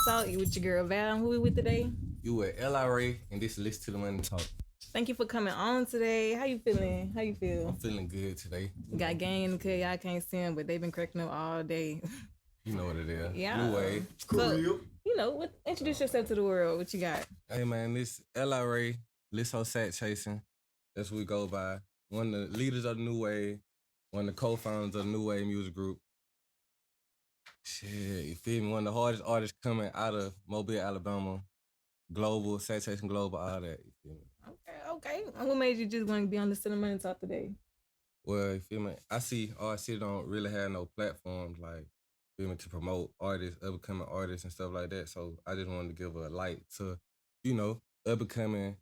Talk. You with your girl Val. Who we with today? You with LRA, and this is Listen to the Money Talk. Thank you for coming on today. How you feeling? How you feel? I'm feeling good today. We got gang in the cut. Y'all can't see them, but they've been cracking up all day. You know what it is. Yeah. New way. So, introduce yourself to the world. What you got? Hey man, this LRA, List Sat Chasing. That's what we go by. One of the leaders of the New Wave, one of the co-founders of the New Wave Music Group. Shit, you feel me? One of the hardest artists coming out of Mobile, Alabama. Global, Sat Chasing Global, all that. You feel me? Okay. And what made you just want to be on Listen to the Money Talk today? Well, you feel me? I see RC don't really have no platforms like, feel me, to promote artists, up-and-coming artists and stuff like that. So I just wanted to give a light to, up-and-coming,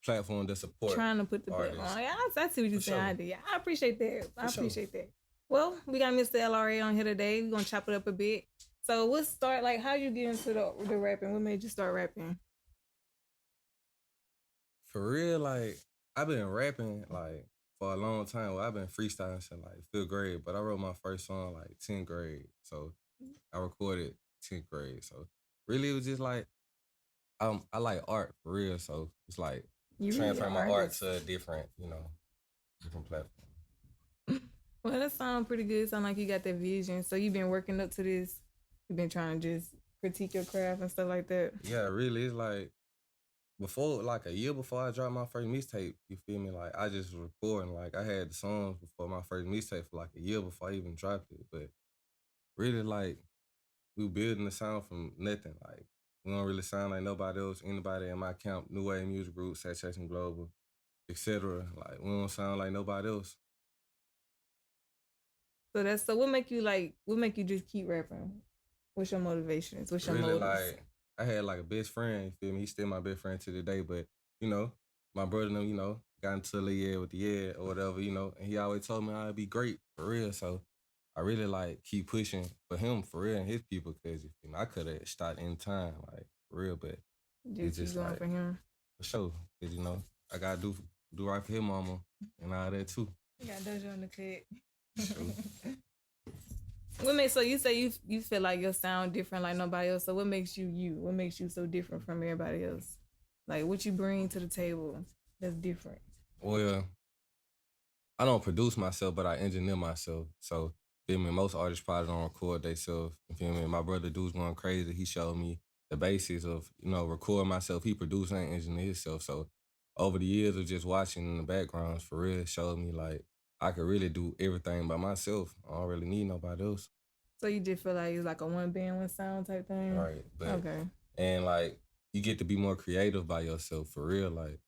platform that support Trying to put the artists. on. Yeah, I see what you're saying. sure. I did. I appreciate that. I For appreciate that. Well, we got Mr. LRA on here today. We're gonna chop it up a bit. So we'll start how you get into the rapping? What made you start rapping? For real, like, I've been rapping, like, for a long time. Well, I've been freestyling since, like, 5th grade, but I wrote my first song, like, 10th grade. So I recorded 10th grade. So really, it was just, like, I like art, for real. So it's, like, You really transfer my art artist. to a different, different platform. Well, that sounds pretty good. Sound like you got that vision. So you've been working up to this. You've been trying to just critique your craft and stuff like that. Yeah, really, it's like, before, like a year before I dropped my first mixtape, you feel me? Like, I just was recording. Like, I had the songs before my first mixtape for like a year before I even dropped it. But really, like, we were building the sound from nothing. Like, we don't really sound like nobody else, anybody in my camp, New Wave Music Group, Saturation Global, etc. Like, we don't sound like nobody else. So what make you just keep rapping? What's your motivations? What's your Really, motives? like, I had like a best friend, you feel me? He's still my best friend to the day, but, my brother and them, got into the year with the year or whatever, and he always told me I'd be great, for real. So I really, like, keep pushing for him, for real, and his people, because, I could have stopped in time, like, for real, but Just keep going like, for him. for sure, because, I got to do right for his mama and all that, too. You got Doja on the cut. True. So you say you feel like your sound different like nobody else. So what makes you you? What makes you so different from everybody else? Like what you bring to the table that's different? Well, I don't produce myself, but I engineer myself. So, feel me, most artists probably don't record themselves. You feel me? My brother Dude's going crazy. He showed me the basics of, recording myself. He produced and engineered himself. So, over the years of just watching in the backgrounds, for real, it showed me, like, I could really do everything by myself. I don't really need nobody else. So you just feel like it's like a one band, one sound type thing? Right. But, okay. And, like, you get to be more creative by yourself, for real. Like,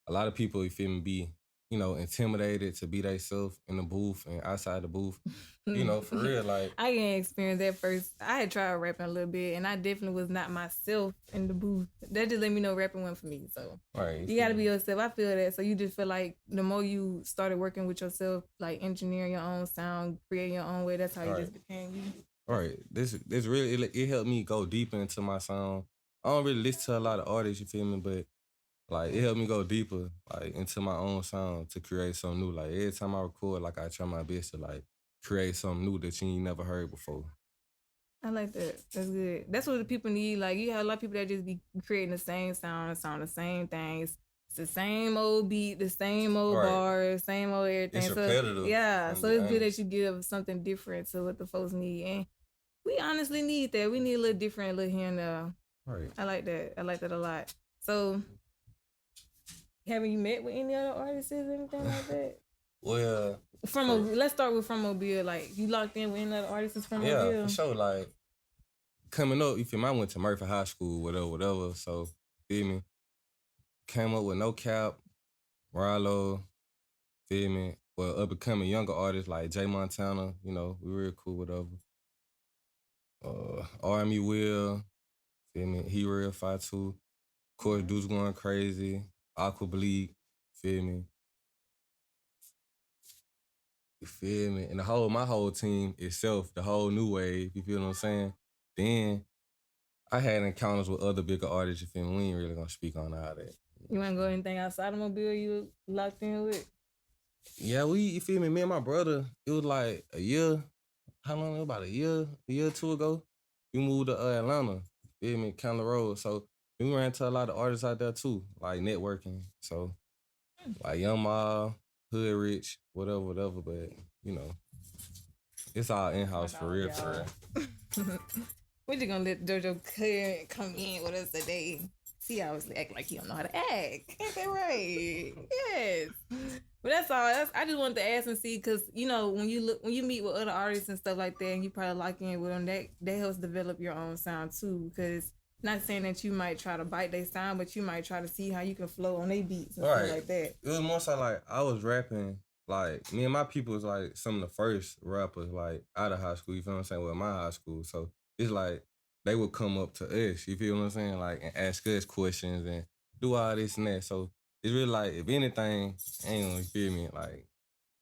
a lot of people, you feel me, be, intimidated to be themselves in the booth and outside the booth. For real, like. I didn't experience that first. I had tried rapping a little bit, and I definitely was not myself in the booth. That just let me know rapping wasn't for me. So right, you got to be yourself. I feel that. So you just feel like the more you started working with yourself, like engineering your own sound, creating your own way, that's how you just became you. Right. This really, it helped me go deeper into my sound. I don't really listen to a lot of artists, you feel me, but like it helped me go deeper, like into my own sound to create something new. Like every time I record, like I try my best to like create something new that you ain't never heard before. I like that. That's good. That's what the people need. Like you have a lot of people that just be creating the same sound, the same things. It's the same old beat, the same old bars, same old everything. It's repetitive. Yeah. So it's good that you give something different to what the folks need. And we honestly need that. We need a little different, a little here and there. Right. I like that. I like that a lot. So haven't you met with any other artists or anything like that? Well, let's start with from Mobile. Like you locked in with any other artists from Mobile? Yeah, for sure. Like coming up, you feel me? I went to Murphy High School, whatever. So, feel me? Came up with No Cap, Rallo, feel me? Well, up and coming younger artists like Jay Montana, we real cool, whatever. Army Will, feel me? He real 5'2". Of course, Dude's Going Crazy, Aqua Bleak, feel me? You feel me? And my whole team itself, the whole New Wave, you feel what I'm saying? Then I had encounters with other bigger artists, you feel me? We ain't really gonna speak on all that. You wanna go anything outside of Mobile you locked in with? Yeah, you feel me? Me and my brother, it was like a year. How long? About a year or two ago. we moved to Atlanta, feel me, County Road. So we ran into a lot of artists out there too, like networking. So like Young Ma, Hood Rich, whatever. But you know, it's all in house for real, for real. We're just gonna let JoJo come in with us today. He always act like he don't know how to act. Ain't that right? Yes. But that's all. I just wanted to ask and see, because when you meet with other artists and stuff like that, and you probably lock in with them, that helps develop your own sound too. Because not saying that you might try to bite their sound, but you might try to see how you can flow on their beats and stuff like that. It was more so like I was rapping. Like me and my people was like some of the first rappers like out of high school. You feel what I'm saying? With my high school, so it's like they would come up to us. You feel what I'm saying? Like and ask us questions and do all this and that. So it's really like if anything, you feel me? Like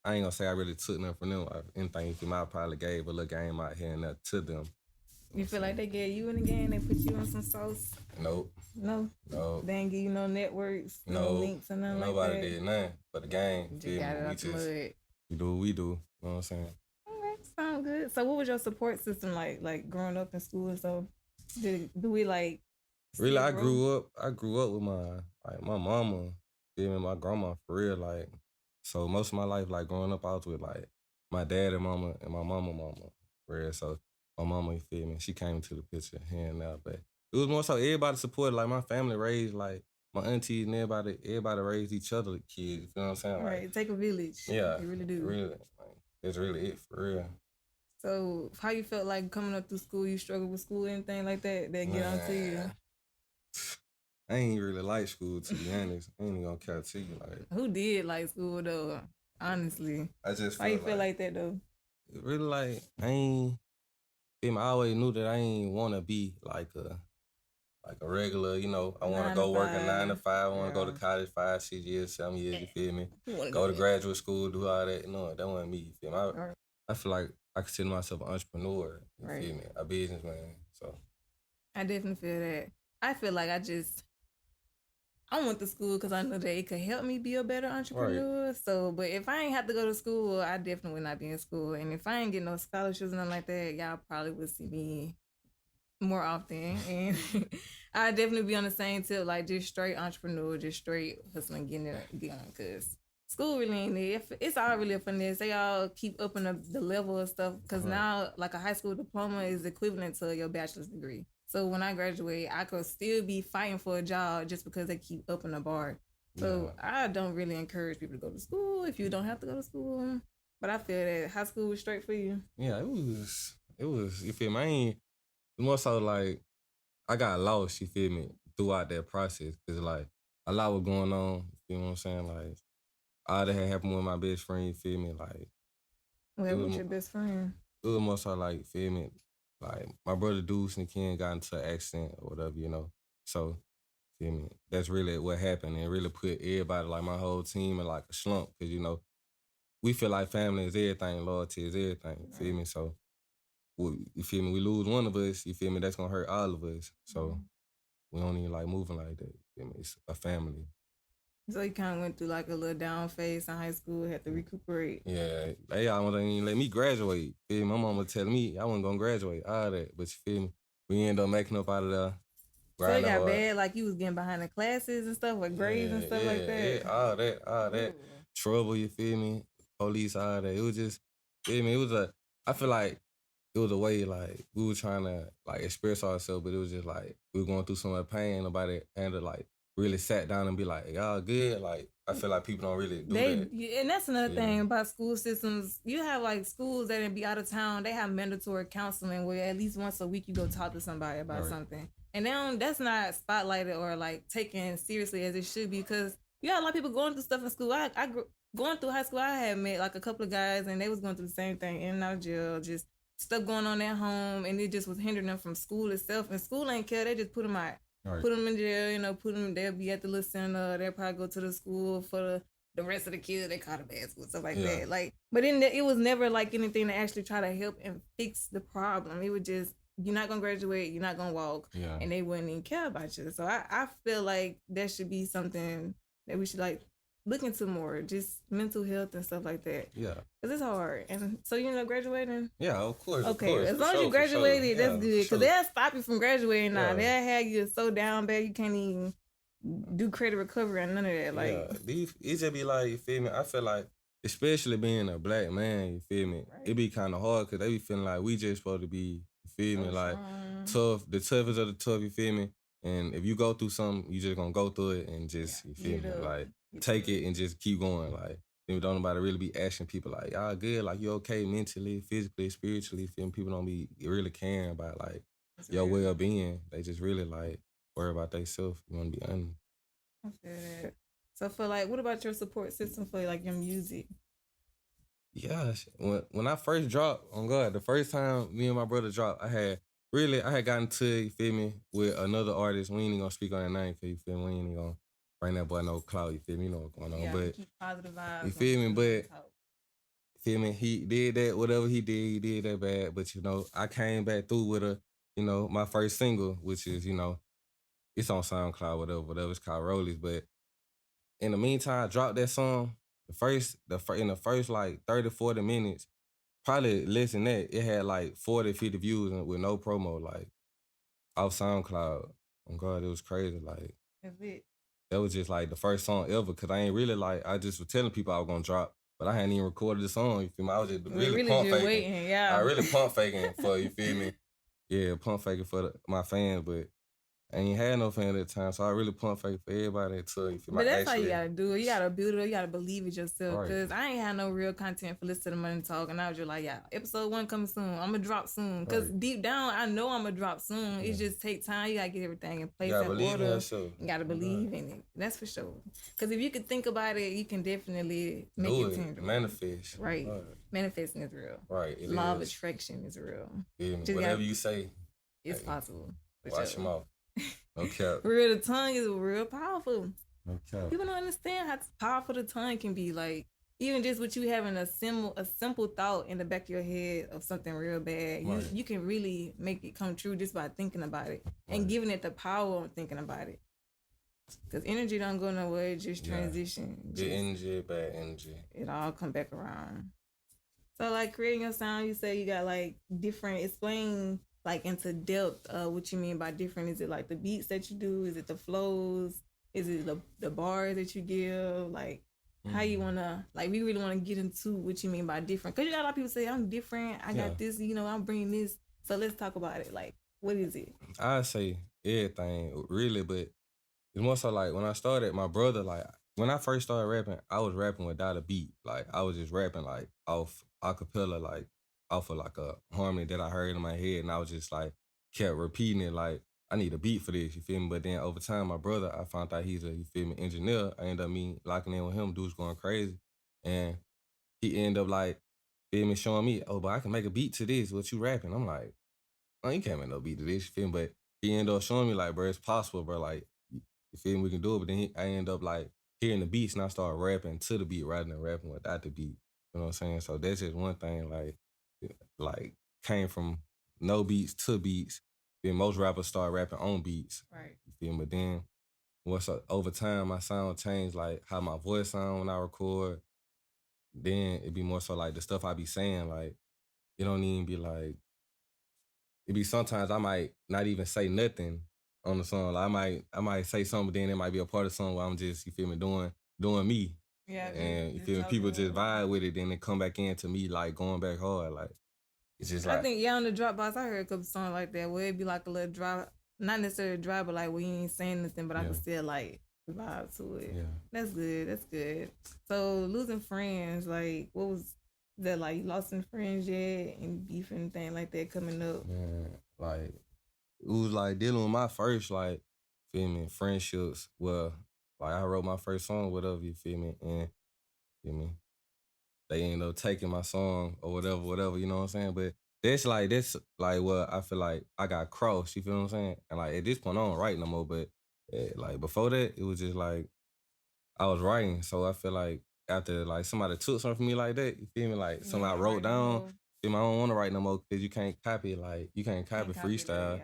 I ain't gonna say I really took nothing from them. Like, anything you feel me? I probably gave a little game out here and that to them. You feel like they gave you in the game? They put you on some sauce? Nope. No? They ain't give you no networks, no links, or nothing like that? Nobody did nothing for the game. Just got it out the mud. We do what we do. You know what I'm saying? Okay, sound good. So what was your support system like growing up in school and stuff? Do we like... Really, I grew up with my mama, even my grandma, for real. Like, so most of my life, like growing up, I was with like my dad and mama and my mama, for real. So my mama, you feel me? She came into the picture here and now, but it was more so everybody supported. Like my family raised like my aunties and everybody raised each other kids. You know what I'm saying? Right, it take a village. Yeah, you really do. Really, like, that's really it for real. So how you felt like coming up through school? You struggled with school, anything like that get onto you? I ain't really like school, to be honest. I ain't even gonna care to you. Like, who did like school though? Honestly, I just why you feel like that though? Really, like I always knew that I ain't want to be like a regular. I want to go work a 9 to 5. I want to go to college 5, 6 years, 7 years. You feel me? Go to graduate school, do all that. No, that wasn't me. You feel me? I feel like I consider myself an entrepreneur. You feel me? A businessman. So I definitely feel that. I feel like I went to school because I know that it could help me be a better entrepreneur. Right. So, but if I ain't have to go to school, I definitely would not be in school. And if I ain't get no scholarships and nothing like that, y'all probably would see me more often. And I definitely be on the same tip, like just straight entrepreneur, just straight hustling, getting it going. Because school really ain't it. It's all really a finesse. They all keep upping the level of stuff. Because now, like a high school diploma is equivalent to your bachelor's degree. So when I graduate, I could still be fighting for a job just because they keep upping the bar. So I don't really encourage people to go to school if you don't have to go to school. But I feel that high school was straight for you. Yeah, it was. You feel me? I ain't more so like I got lost. You feel me? Throughout that process, because like a lot was going on. You know what I'm saying? Like all that had happened with my best friend. You feel me? Like what was your best friend? It was more so like, feel me? Like, my brother Deuce and Ken got into an accident or whatever, So, feel me? That's really what happened. And really put everybody, like my whole team, in like a slump. Because, we feel like family is everything, loyalty is everything. Feel me? So, you feel me? We lose one of us, you feel me? That's going to hurt all of us. So, we don't even like moving like that. You feel me? It's a family. So you kind of went through like a little down phase in high school, had to recuperate. Yeah, they all wouldn't even let me graduate. Feel me? My mom was telling me I wasn't gonna graduate, all that. But you feel me? We ended up making up out of there. So it got bad, like you was getting behind the classes and stuff, with grades and stuff like that. Yeah, all that. Ooh. Trouble, you feel me? Police, all that. It was just, feel me? I feel like it was a way like we were trying to like express ourselves, but it was just like we were going through so much pain. Nobody handled like really sat down and be like, y'all good? Like, I feel like people don't really do that. And that's another thing about school systems. You have like schools that be out of town, they have mandatory counseling where at least once a week you go talk to somebody about something. And then that's not spotlighted or like taken seriously as it should be, because you have a lot of people going through stuff in school. Going through high school, I had met like a couple of guys and they was going through the same thing, in and out of jail, just stuff going on at home, and it just was hindering them from school itself. And school ain't care, they just put them out. Right. Put them in jail, they'll be at the little center, they'll probably go to the school for the rest of the kids, they call it bad school, stuff like that. Like, but it was never like anything to actually try to help and fix the problem. It was just, you're not gonna graduate, you're not gonna walk, and they wouldn't even care about you. So I feel like that should be something that we should like look into more, just mental health and stuff like that. Yeah. Cause it's hard. And so you know, graduating. Yeah, of course. Okay, of course, as long as you graduated, that's good. Cause they'll stop you from graduating now. They'll have you so down bad you can't even do credit recovery and none of that. Like, it just be like, you feel me? I feel like, especially being a black man, you feel me? Right. It be kind of hard because they be feeling like we just supposed to be, you feel me? Like, tough, the toughest of the tough, you feel me? And if you go through something, you just gonna go through it and just, you feel me? Like, take it and just keep going. Like, don't nobody really be asking people like, y'all good? Like, you okay mentally, physically, spiritually? Feel me? People don't be really caring about, like, your well-being. They just really, like, worry about themselves. You want to be honest. I feel that. So for like, what about your support system for like your music? Yeah, when I first dropped, on God, the first time me and my brother dropped, I had gotten to, you feel me, with another artist. We ain't even gonna speak on that name, cause you feel me, we ain't even gonna bring that boy no clout, you feel me, you know what's going on. But keep positive vibes. You feel me, but you feel me, he did that, whatever he did that bad. But you know, I came back through with my first single, which is, it's on SoundCloud, whatever, it's called Rollies. But in the meantime, I dropped that song. In the first like 30, 40 minutes, probably less than that, it had like 40, 50 views with no promo, like off SoundCloud. Oh God, it was crazy. Like, that's it. That was just like the first song ever, cause I ain't really like, I just was telling people I was gonna drop, but I hadn't even recorded the song, you feel me? I was just really pump faking. Waiting, yeah. I really pump faking for, you feel me? Yeah, pump faking for my fans, but I ain't had no fan at the time, so I really pump fake for everybody until you feel me. But that's how you gotta do it. You gotta build it up. You gotta believe it yourself. Right. Cause I ain't had no real content for Listen to the Money Talk, and I was just like, yeah, episode 1 coming soon. I'm gonna drop soon. Cause deep down, I know I'm gonna drop soon. Yeah. It just take time. You gotta get everything in place. You gotta believe in yourself. You gotta believe in it. That's for sure. Cause if you can think about it, you can definitely make it tangible. Manifest. Right. Manifesting is real. Right. Law of attraction is real. Yeah. Whatever you say, it's possible. Watch them off. No cap. Real, the tongue is real powerful. No cap. People don't understand how powerful the tongue can be. Like, even just with you having a simple thought in the back of your head of something real bad, right. you can really make it come true just by thinking about it and giving it the power of thinking about it. Because energy don't go nowhere, it just transition. Good energy, bad energy. It all come back around. So, like, creating your sound, you say you got, like, different, explain like into depth, what you mean by different? Is it like the beats that you do? Is it the flows? Is it the bars that you give? Like, how you wanna, like, we really wanna get into what you mean by different. Cause you got a lot of people say, I'm different, I got this, I'm bringing this. So let's talk about it. Like, what is it? I say everything, really, but it's more so like when I started, my brother, like, when I first started rapping, I was rapping without a beat. Like, I was just rapping like off acapella, like, off of like a harmony that I heard in my head, and I was just like kept repeating it like, I need a beat for this, you feel me? But then over time, my brother, I found out he's a, you feel me, engineer. I ended up locking in with him, dude's going crazy. And he ended up like, feel me, showing me, oh, but I can make a beat to this, what you rapping? I'm like, oh, you can't make no beat to this, you feel me? But he ended up showing me like, bro, it's possible, bro, like, you feel me, we can do it. But then I ended up like hearing the beats and I started rapping to the beat rather than rapping without the beat. You know what I'm saying? So that's just one thing, like came from no beats to beats. Then most rappers start rapping on beats. Right. You feel me? But then over time my sound changed, like how my voice sound when I record. Then it be more so like the stuff I be saying, like it don't even be like, it be sometimes I might not even say nothing on the song. Like I might say something, but then it might be a part of the song where I'm just, you feel me, doing me. Yeah. And you feel me, people just vibe with it, then they come back into me like going back hard. Like it's just like, I think on the Dropbox I heard a couple songs like that where it'd be like a little dry, not necessarily dry, but like where you ain't saying nothing, but I can still like vibe to it. Yeah. That's good. So losing friends, like what was that like? You lost some friends yet? And beef and anything like that coming up? Man, like it was like dealing with my first, like, feel me, friendships. Well, like I wrote my first song, whatever, you feel me, and feel me, they ended up taking my song or whatever, you know what I'm saying? But that's like what I feel like I got crossed, you feel what I'm saying? And like at this point I don't write no more, but like before that, it was just like I was writing. So I feel like after like somebody took something from me like that, you feel me? Like something I wrote down, feel me, I don't want to write no more because you can't copy it. Like you can't copy freestyle.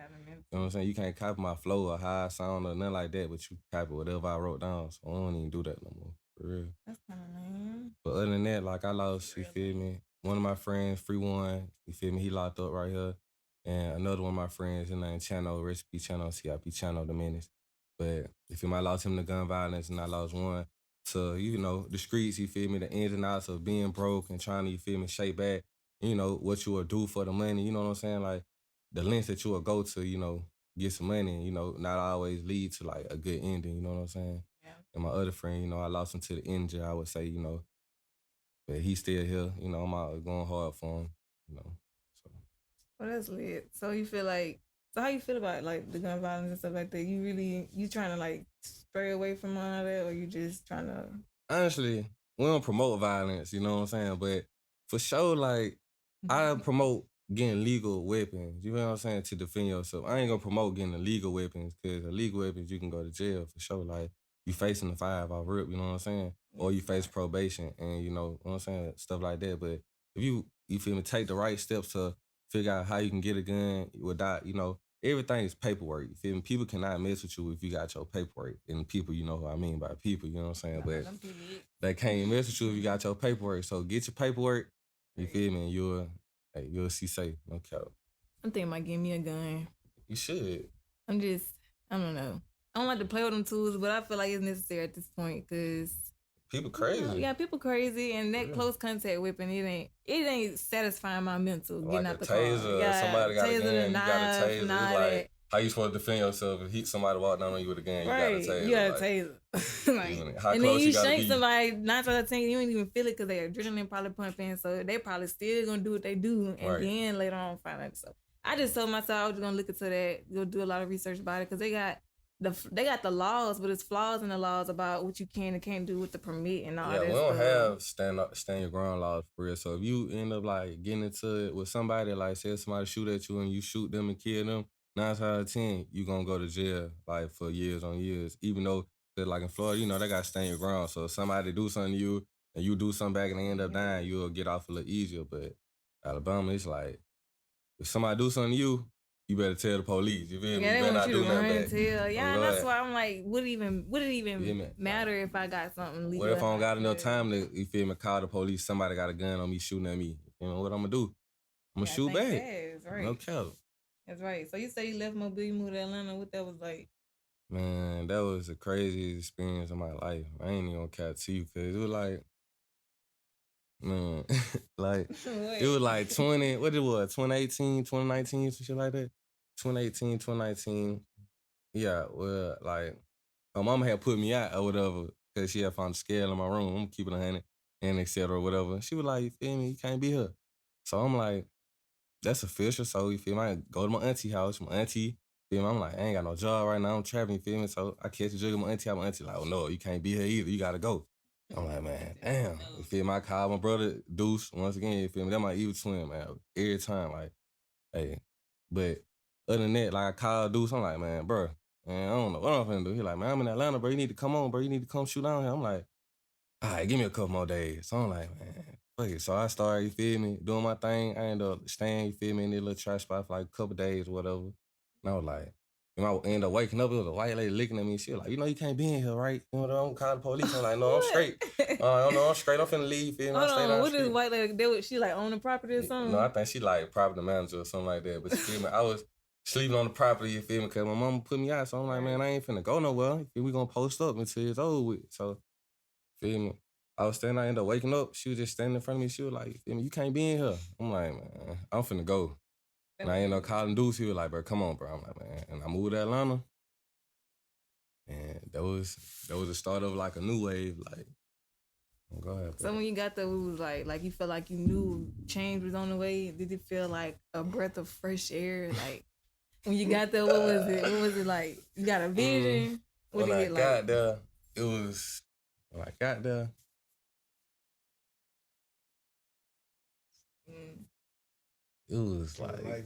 You know what I'm saying? You can't copy my flow or how I sound or nothing like that, but you copy whatever I wrote down. So I don't even do that no more. For real. That's kind of lame. But other than that, like I lost, you feel me? One of my friends, Free One, you feel me? He locked up right here. And another one of my friends, his name Channel, Recipe Channel, CIP Channel, the menace. But you feel me? I lost him to gun violence, and I lost one to, you know, the streets, you feel me? The ins and outs of being broke and trying to, you feel me, shape back, you know, what you will do for the money, you know what I'm saying? Like the lengths that you will go to, you know, get some money, you know, not always lead to like a good ending, you know what I'm saying? Yeah. And my other friend, you know, I lost him to the injury, I would say, you know, but he's still here, you know, I'm out going hard for him, you know. So Well, that's lit. So you feel like, so how you feel about like the gun violence and stuff like that? You trying to like stray away from all that, or you just trying to? honestly, we don't promote violence, you know what I'm saying? But for sure, like, I promote getting legal weapons, you know what I'm saying, to defend yourself. I ain't gonna promote getting illegal weapons, because illegal weapons, you can go to jail for sure. Like, you facing the 5 off rip, you know what I'm saying? Or you face probation and, you know what I'm saying, stuff like that. But if you feel me, take the right steps to figure out how you can get a gun without, you know, everything is paperwork. You feel me? People cannot mess with you if you got your paperwork. And people, you know who I mean by people, you know what I'm saying? But they can't mess with you if you got your paperwork. So get your paperwork, you feel me? And you'll see safe, no cap. I'm thinking about getting me a gun. You should. I don't know. I don't like to play with them tools, but I feel like it's necessary at this point because people crazy. Yeah, people crazy, and that close contact whipping, it ain't satisfying my mental. Like getting out the taser, car. Somebody got a gun, you got a taser. It's like that. how you supposed to defend yourself if somebody walk down on you with a gun, right. You got a taser. You got a taser. Like, and then you shank somebody 9 times out of 10, you don't even feel it because their adrenaline probably pumping, so they probably still gonna do what they do, and then later on find out. So I just told myself I was gonna look into that, go do a lot of research about it, because they got the laws, but it's flaws in the laws about what you can and can't do with the permit and all that. Yeah, we don't have stand your ground laws for real. So if you end up like getting into it with somebody, like say somebody shoot at you and you shoot them and kill them, 9 times out of 10, you gonna go to jail like for years on years. Even though like in Florida, you know, they got stand your ground. So if somebody do something to you and you do something back and they end up dying, you'll get off a little easier. But Alabama, it's like if somebody do something to you, you better tell the police. You feel me? Yeah, you better not do nothing back. Yeah, and that's why I'm like, would it even matter if I got something legal? What if I don't got enough time to, you feel me, call the police, somebody got a gun on me shooting at me? You know what I'm gonna do? I'm gonna shoot back. That's right. No cap. That's right. So you say you left Mobile, you moved to Atlanta. What that was like? Man, that was the craziest experience of my life. I ain't even gonna cap to you, cause it was like, man, like it was like 2018, 2019, some shit like that. 2018, 2019. Yeah, well, like, my mama had put me out or whatever because she had found a scale in my room. I'm keeping 100 and et cetera or whatever. She was like, you feel me? You can't be here. So I'm like, that's official. So you feel me? I go to my auntie house. My auntie, feel me? I'm like, I ain't got no job right now. I'm trapping, you feel me? So I catch a jug of my auntie. My auntie like, oh no, you can't be here either. You gotta go. I'm like, man, damn. You feel me? I call my brother Deuce once again. You feel me? That's my evil twin, man. Every time, like, hey. But other than that, like I called Deuce. I'm like, man, bro. Man, I don't know what I'm finna do. He like, man, I'm in Atlanta, bro. You need to come on, bro. You need to come shoot down here. I'm like, all right, give me a couple more days. So I'm like, man, fuck it. So I started, you feel me, doing my thing. I ended up staying, you feel me, in this little trash spot for like a couple days or whatever. And I was like, and I ended up waking up, it was a white lady looking at me. She was like, you know, you can't be in here, right? You know, I'm call the police. I'm like, no, I'm straight. I'm straight. I'm finna leave, you feel me? Hold on, what is white lady? She like own the property or something? No, I think she like property manager or something like that. But you feel me? I was sleeping on the property, you feel me? Because my mama put me out. So I'm like, man, I ain't finna go nowhere. We gonna post up until it's over with. So, feel me? I was standing there, I ended up waking up. She was just standing in front of me. She was like, feel me? You can't be in here. I'm like, man, I'm finna go. And I ended up calling Deuce. He was like, bro, come on, bro. I'm like, man. And I moved to Atlanta. And that was the start of like a new wave. Like, go ahead. So when you got there, it was like you felt like you knew change was on the way. Did it feel like a breath of fresh air? Like when you got there, what was it? What was it like? You got a vision? When I got there, it was it was like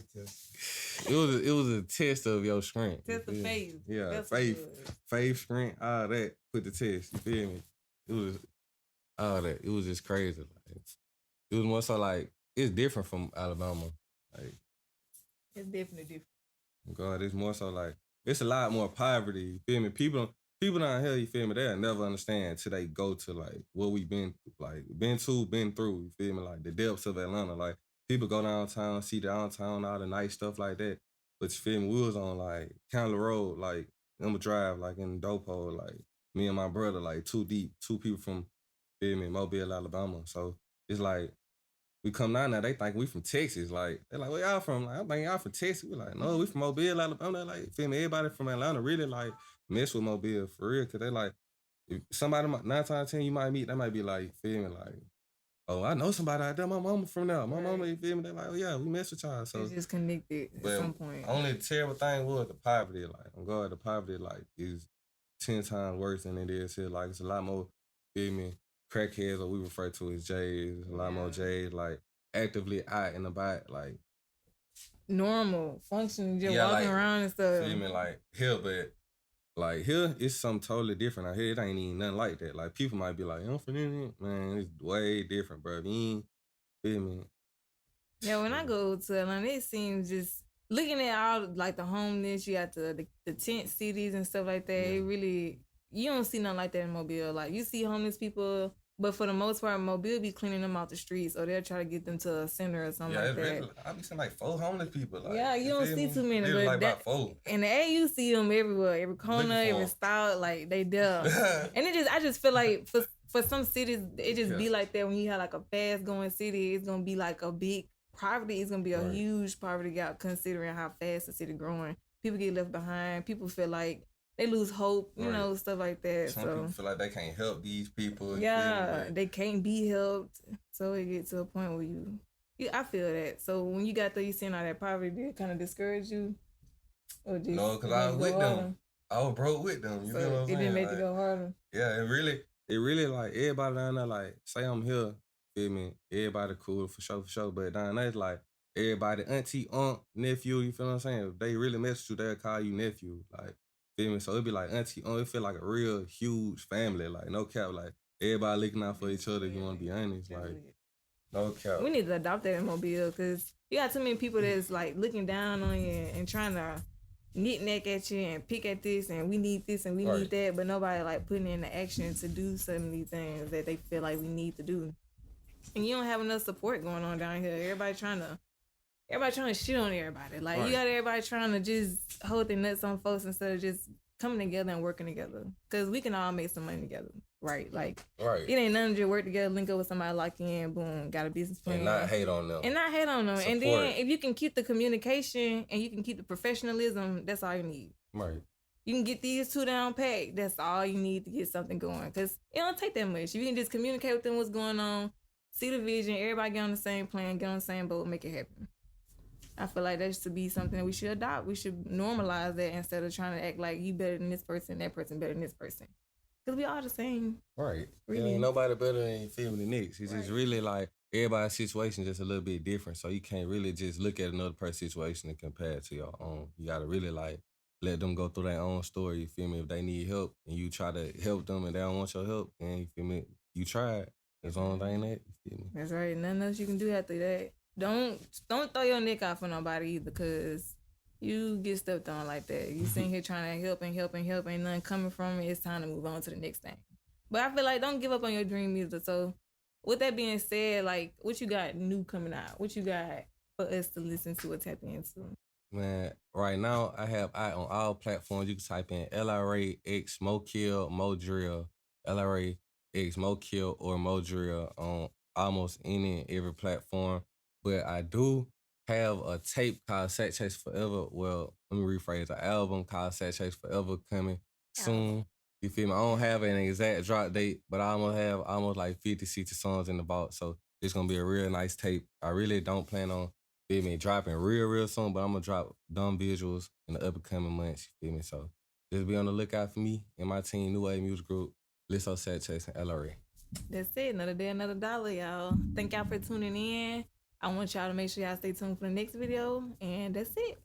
it was a test of your strength. Test of faith. Yeah, that's faith, strength, all that. Put the test. You feel me? It was all that. It was just crazy. Like, it was more so like it's different from Alabama. Like it's definitely different. God, it's more so like it's a lot more poverty. You feel me? people down here, you feel me, they'll never understand until they go to like what we been been through, you feel me? Like the depths of Atlanta. Like people go downtown, see downtown, all the nice stuff like that. But you feel me, we was on like County Road, like Emma Drive, like in Dopo, like me and my brother, like two deep, two people from feel me, Mobile, Alabama. So it's like we come down there, they think we from Texas. Like, they're like, where y'all from? Like, I think y'all from Texas. We like, no, we from Mobile, Alabama. They're like, feel me, everybody from Atlanta really like mess with Mobile for real. Cause they like, if somebody, 9 times out of 10 you might meet, they might be like, feel me, like, oh, I know somebody out there. My mama from there. My mama, you feel me? They're like, oh yeah, we mess with y'all. So it's just connected at some point. Only terrible thing was the poverty. Like, on God, the poverty like is 10 times worse than it is here. Like, it's a lot more, feel me, crackheads, what we refer to as J's, a lot more J's, like actively out and about, like normal functioning, just walking like, around and stuff. Feel me, like here, but like here, it's something totally different. Out here, it ain't even nothing like that. Like people might be like, I'm from Indiana, man, it's way different, bro. You ain't, feel me? Yeah, when I go to Atlanta, it seems just looking at all like the homeless, you got the tent cities and stuff like that. It really, you don't see nothing like that in Mobile. Like you see homeless people, but for the most part, Mobile be cleaning them out the streets, or they'll try to get them to a center or something like that. Really, I be seeing like 4 homeless people. Like, yeah, you don't see too many, but like about 4. In the A, you see them everywhere, every corner, every style, like they there. And I just feel like for some cities, it just be like that. When you have like a fast going city, it's gonna be like a big poverty. It's gonna be a huge poverty gap considering how fast the city growing. People get left behind. People feel like they lose hope, you know, stuff like that. Some people feel like they can't help these people. Yeah, they can't be helped. So it gets to a point where you I feel that. So when you got there, you seeing all that poverty, did it kind of discourage you? Or just, no, because I was with them. I was broke with them. You know what I'm saying? It didn't make you go harder. Yeah, it really like everybody down there, like, say I'm here, feel me? Everybody cool for sure. But down there, it's like, everybody, auntie, aunt, nephew, you feel what I'm saying? If they really mess with you, they'll call you nephew. Like, feel me? So it'd be like auntie, aunt, it feel like a real huge family. Like, no cap. Like, everybody looking out for each other, if you want to be honest. Like, no cap. We need to adopt that in Mobile, because you got too many people that's like looking down on you and trying to knick-knack at you and pick at this and we need this and we need that, but nobody like putting in the action to do some of these things that they feel like we need to do. And you don't have enough support going on down here. Everybody trying to shit on everybody. Like, you got everybody trying to just hold their nuts on folks instead of just coming together and working together. Because we can all make some money together, right? Like, it ain't nothing to work together, link up with somebody, lock in, boom, got a business plan. And not hate on them. Support. And then if you can keep the communication and you can keep the professionalism, that's all you need. Right. You can get these 2 down pat. That's all you need to get something going. Because it don't take that much. If you can just communicate with them what's going on, see the vision, everybody get on the same plan, get on the same boat, make it happen. I feel like that should be something that we should adopt. We should normalize that instead of trying to act like you better than this person, that person better than this person. Because we all the same. Right. Really. Ain't nobody better than you feel me the next. It's just really like everybody's situation just a little bit different. So you can't really just look at another person's situation and compare it to your own. You got to really like let them go through their own story. You feel me? If they need help and you try to help them and they don't want your help, and you feel me? You tried. That's the only thing that, you feel me? That's right. Nothing else you can do after that. Don't throw your neck out for nobody either, because you get stepped on like that. You sitting here trying to help, ain't nothing coming from it. It's time to move on to the next thing. But I feel like don't give up on your dream either. So with that being said, like, what you got new coming out? What you got for us to listen to or tap into? Man, right now I have on all platforms. You can type in LRA X Mo Kill Mo Drill, LRA X Mo Kill or Mo Drill on almost any and every platform. But I do have a tape called Sack Chase Forever. Well, let me rephrase, an album called Sack Chase Forever coming soon. You feel me? I don't have an exact drop date, but I almost have like 50, 60 songs in the vault. So it's going to be a real nice tape. I really don't plan on, feel me, dropping real soon, but I'm going to drop dumb visuals in the upcoming months. You feel me? So just be on the lookout for me and my team, New Wave Music Group, Lisso, Sack Chase, and LRA. That's it. Another day, another dollar, y'all. Thank y'all for tuning in. I want y'all to make sure y'all stay tuned for the next video, and that's it.